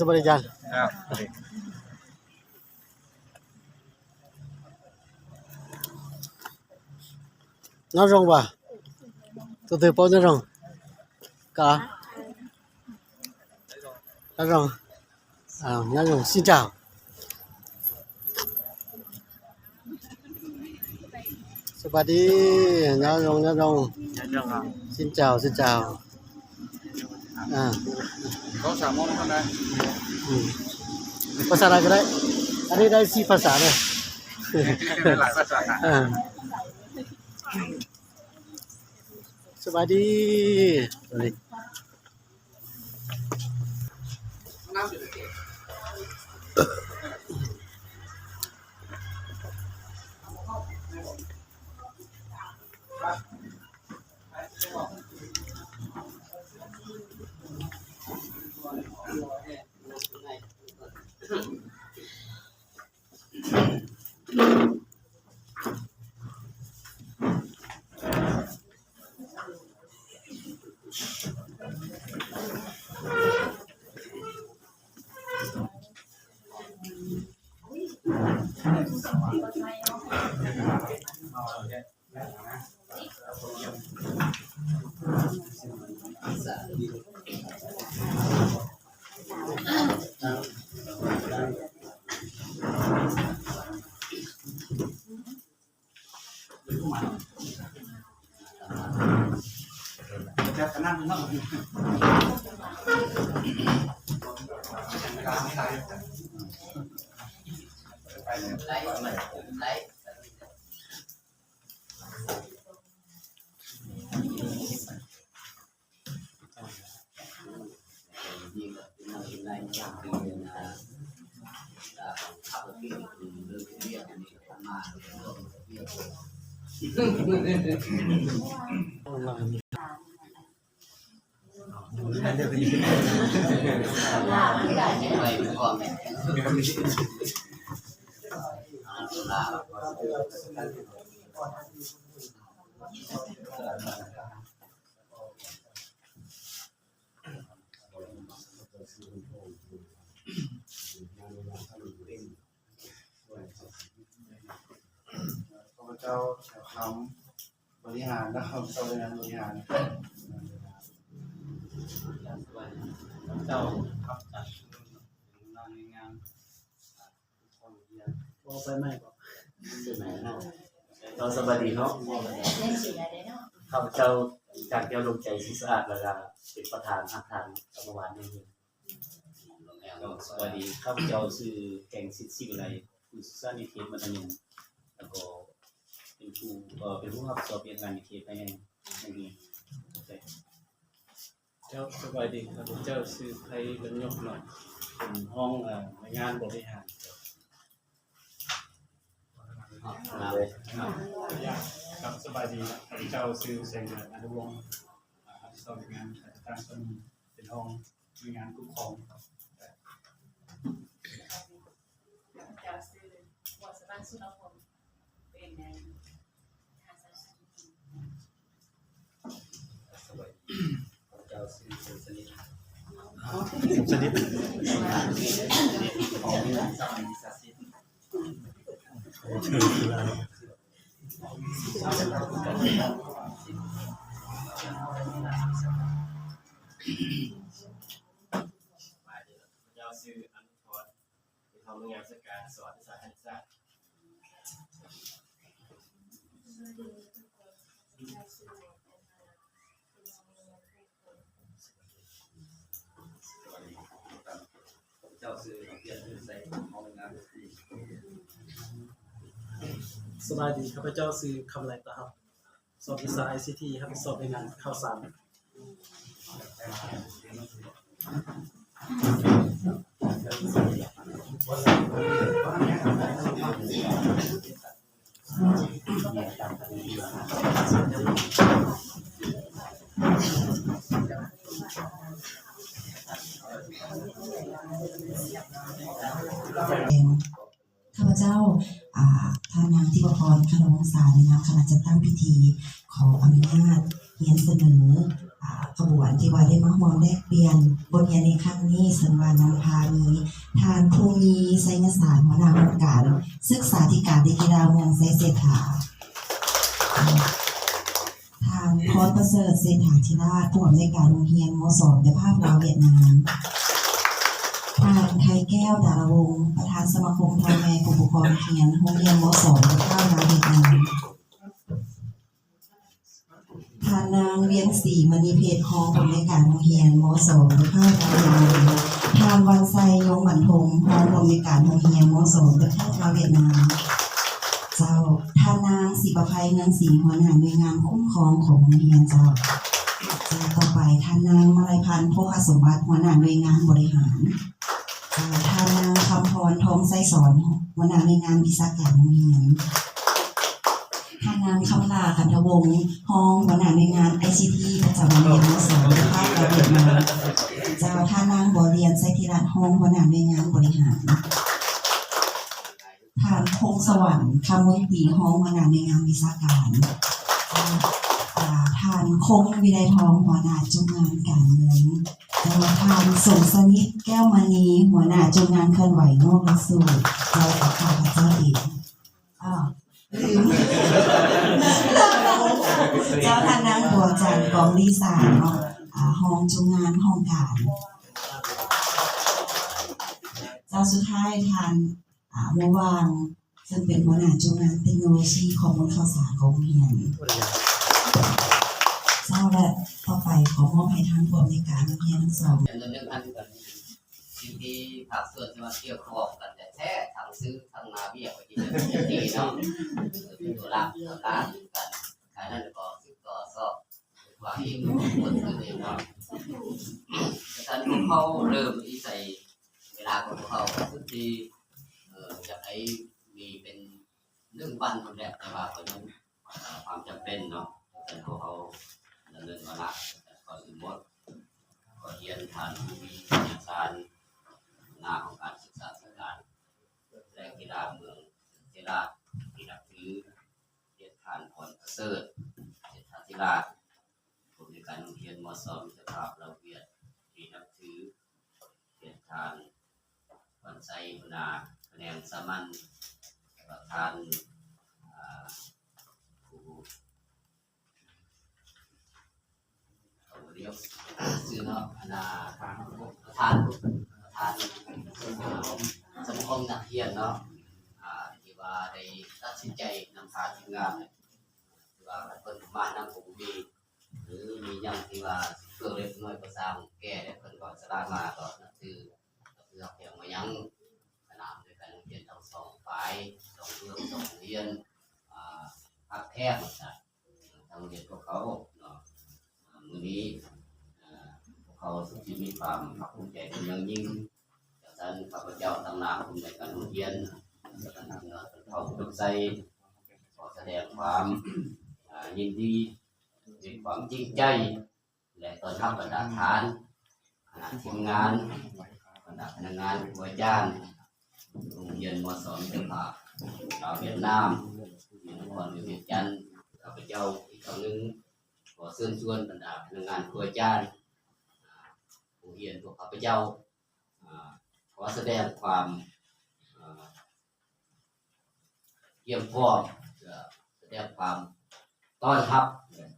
สวัสดีจันครับnói rong bà từ bao nhiêu rong cả nói rong nói rong xin chàoสวัสดีnói rong xin chào có xà môn không đây ภาษาอะไรก็ได้อันนี้ได้4ภาษาเลย หลายภาษาสวัสดีจะนั่งนั่งเจ้าคำบริหารนะครับเจ้าบริหารเจ้าครับจัดงานงานบอกไปไหมบอกเราสวัสดีเนาะข้าพเจ้าจากเดียวลงใจศิสะอาดแล้วก็เป็นประธานอาคารกรรมวาลนี่สวัสดีข้าพเจ้าชื่อแกงสิทธิ์ศิวิไลผู้ศึกษานิเทศมัธยมแล้วก็เป็นผู้รับสอบเรียนงานนิเทศภายในนี้เจ้าสวัสดีครับเจ้าชื่อไทยบรรยกหน่อยเป็นห้องงานบริหารครับสบายดีครับเจ้าซื้อเซนอนุวงศ์สอบงานการต้นเป็นห้องมีงานคุ้มครองเจ้าซื้อหัวสะพานสุนทรเป็นในทางสายสวัสดีเจ้าชื่อสนิทของสามีศักดิ์สิทธิ์เจ้าชื่ออนุพรเป็นทำงานราชการสอนภาษาไทยศาสตร์เจ้าชื่อเพียรชื่อใส่ห้องงานสวัสดีข้าพเจ้าชื่อคำไรตาครับสอบวิชา ICT ครับสอบในงานข่าวสารข้าพเจ้าทางนางทิพพร คณวงศาในนามคณะจัดตั้งพิธีขออนุญาตเรียนเสนอ ขบวนที่ว่าได้มาร่วมแลกเปลี่ยนบทเรียนในครั้งนี้ซึ่งว่านำพามีทานภูมิไสยศาสตร์หัวหน้าองค์การศึกษาธิการดีกีฬาเมืองไซเศรษฐาทางพรประเสริฐเศรษฐาธิราชผู้อำนวยการโรงเรียนม.2 เจ้าภาพลาวเวียดนามทางไทยแก้วดารวงศ์ประธานสมาคมพ่อแม่ผู้ปกครองโรงเรียนม.2 เจ้าภาพลาวเวียดนามทานนางเวียงศรีมณีเพชรฮองผู้อำนวยการโรงเรียนม.2 เจ้าภาพลาวเวียดนามทานวันไซยงบรรทมฮองผู้อำนวยการโรงเรียนม.2 เจ้าภาพลาวเวียดนามเจ้าทานนางศิประภัยเงินศรีหัวหน้าหน่วยงานคุ้มครองของโรงเรียนเจ้าต่อไปทานนางมาลัยพันธ์โภคสมบัติหัวหน้าหน่วยงานบริหารทานนางคำพรทองไส้สอนหัวหน้าหน่วยงานวิชาการโรงเรียนทานนางคำลากันทวงศ์ห้องหัวหน้าหน่วยงาน ICT ประจำโรงเรียนม.2 ภาคระเบียบมาเจ้าทานนางบ่อเรียนไซธิรัตน์ห้องหัวหน้าหน่วยงานบริหารทานพงสวรรค์คำมุตีห้องหัวหน้าหน่วยงานวิชาการทานคงวิไลทองหัวหน้าจุงานการเงินทานสมสนิทแก้วมณีหัวหน้าจุงานเคลื่อนไหวนอกและสู่เราขอข้าพเจ้าเองลืมเจ้าทานนางบัวจันทร์กองลีสาเนาะห้องจุงานห้องการเจ้าสุดท้ายทานเมื่อวานซึ่งเป็นหัวหน้าจุงานเทคโนโลยีข้อมูลข่าวสารของโรงเรียนเจ้าและต่อไปขอมอบให้ทางผู้อำนวยการโรงเรียนทั้งสองเป็นเรื่องอันกันสิ่งที่ภาคส่วนที่มาเกี่ยวข้องกันแต่แท้ทางซื้อทางนาเบี้ยไปกินที่เนาะเป็นตัวรักตัวร้านกันขายนั่นก็ซื้อก็สอบว่าอีกคนอื่นเนาะแต่ท่านเขาเริ่มที่ใส่เวลาของเขาทุกทีจะให้มีเป็น1 วันคนแรกแต่ว่าเพราะนั้นความจำเป็นเนาะแต่เขาดำเนินมาละก่อนอื่นหมดก็เรียนทานมีอาจารย์หน้าของการศึกษาสการและกีฬาเมืองเจราที่นับถือเรียนทานพรประเสริฐเศรษฐาธิราชผู้ในการโรงเรียนม.2 มิตรภาพเราเวียดที่นับถือเรียนทานวันไซพุนาคะแนนสามัญประธานผู้เรียกชื่อเนาะประธานสมาคมนักเรียนเนาะที่ว่าได้ตัดสินใจนำพาทีมงานที่ว่าเพิ่นมานำผมมีหรือมีอย่างที่ว่าเพื่อเล็กน้อยก็สร้างแก้ได้เพิ่นก็สลามาก็นั่นคือเพื่อเพียงมายังขนาดด้วยกันเรียนทั้ง2ฝ่าย2เรื่อง2เรียนภาคแพทย์ทางเรียนพวกเขาเนาะมื้อนี้เขาสุขีมีความภาคภูมิใจเป็นอย่างยิ่งจากนั้นข้าพเจ้าทำนามภูมิใจการเรียนเขาทุกใจขอแสดงความยินดีมีความจริงใจและต้อนรับบรรดาฐานทีมงานบรรดาพนักงานผู้อาจารย์โรงเรียนม.2 มิตรภาพลาวเวียดนามมีนครเวียงจันทร์ข้าพเจ้าอีกครั้งหนึ่งขอเชิญชวนบรรดาพนักงานผู้อาจารย์ผู้เรียนพวกข้าพเจ้าขอแสดงความเยี่ยมพร้อมแสดงความต้อนรับ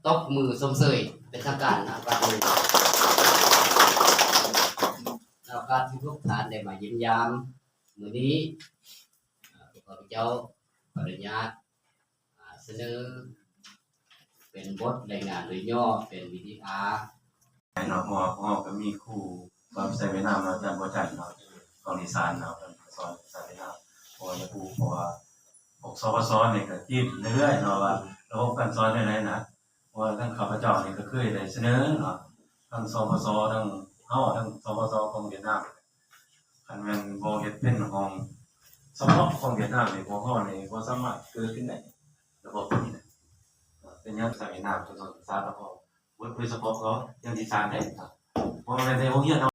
ตบมือสมเสยเป็นทางการนะครับแล้วการที่ทุกท่านได้มายิ้มยามมื้อนี้ข้าพเจ้าขออนุญาตเสนอเป็นบทรายงานโดยย่อเป็นวิดีอาร์เนาะหม้อก็มีครูความใส่เวียดนามเนาะอาจารย์บ่จันเนาะของอีสานเนาะสอนภาษาเวียดนามพอจะครูพอพวกสปสเนี่ยก็คิดเรื่อยๆเนาะว่าระบบการสอนได้ไหนนะว่าทั้งข้าพเจ้านี่ก็เคยได้เสนอเนาะทั้งสปสทั้งเฮาทั้งสปสของเวียดนามคันแม่นบ่เฮ็ดเป็นของเฉพาะของเวียดนามนี่พวกเฮานี่บ่สามารถเกิดขึ้นได้ระบบนี้นะเป็นอย่างภาษาเวียดนามภาษาละพอโดยเฉพาะเขายังที่สร้างได้ครับเพราะมันในโรงเรียน